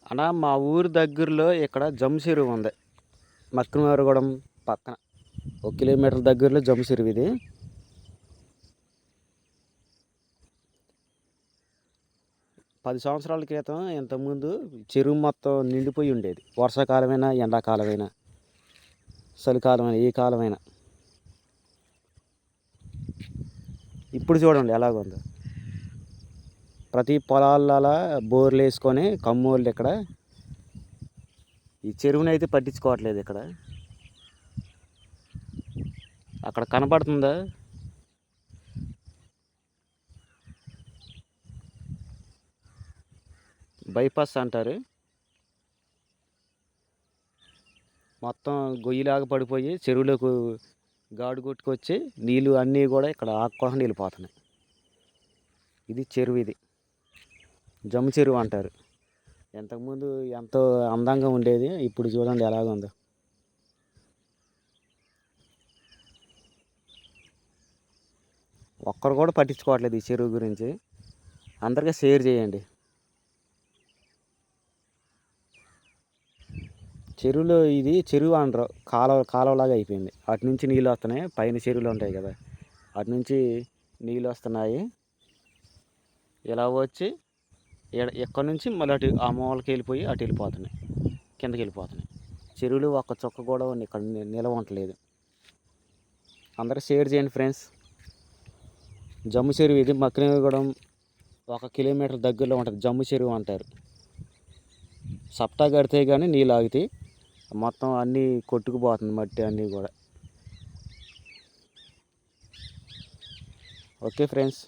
అన్నా మా ఊరు దగ్గరలో ఇక్కడ జమ్ము చెరువు ఉంది. మక్కినవారిగూడెం పక్కన 1 కిలోమీటర్ దగ్గరలో జమ్ము చెరువు ఇది. పది సంవత్సరాల క్రితం ఇంతకుముందు చెరువు మొత్తం నిండిపోయి ఉండేది. వర్షాకాలమైనా, ఎండాకాలమైనా, చలికాలమైనా, ఏ కాలమైనా. ఇప్పుడు చూడండి ఎలాగుందో. ప్రతి పొలాల బోర్లు వేసుకొని కమ్మోళ్ళు ఇక్కడ ఈ చెరువుని అయితే పట్టించుకోవట్లేదు. ఇక్కడ అక్కడ కనపడుతుందా? బైపాస్ అంటారు. మొత్తం గొయ్యిలాగా పడిపోయి చెరువులోకి గాడు కొట్టుకొచ్చి నీళ్ళు అన్నీ కూడా ఇక్కడ ఆకుకోకుండా వెళ్ళిపోతున్నాయి. ఇది చెరువు, ఇది జమ్ము చెరువు అంటారు. ఇంతకుముందు ఎంతో అందంగా ఉండేది. ఇప్పుడు చూడండి ఎలాగుందో. ఒక్కరు కూడా పట్టించుకోవట్లేదు ఈ చెరువు గురించి. అందరికీ షేర్ చేయండి. చెరువులో ఇది చెరువు అనరు, కాలువలాగా అయిపోయింది. అటు నుంచి నీళ్ళు వస్తున్నాయి. పైన చెరువులు ఉంటాయి కదా, అటు నుంచి నీళ్ళు వస్తున్నాయి. ఇలా వచ్చి ఎక్కడి నుంచి మళ్ళీ అటు ఆ మూలకి వెళ్ళిపోయి అటు వెళ్ళిపోతున్నాయి, కిందకి వెళ్ళిపోతున్నాయి. చెరువులు ఒక్క చుక్క కూడా ఇక్కడ నిలవ ఉండలేదు. అందరూ షేర్ చేయండి ఫ్రెండ్స్. జమ్ము చెరువు ఇది. మక్కినవారిగూడెం 1 కిలోమీటర్ దగ్గరలో ఉంటుంది. జమ్ము చెరువు అంటారు. సప్తా కడితే కానీ నీళ్ళు ఆగుతాయి. మొత్తం అన్నీ కొట్టుకుపోతుంది, మట్టి అన్నీ కూడా. Okay friends.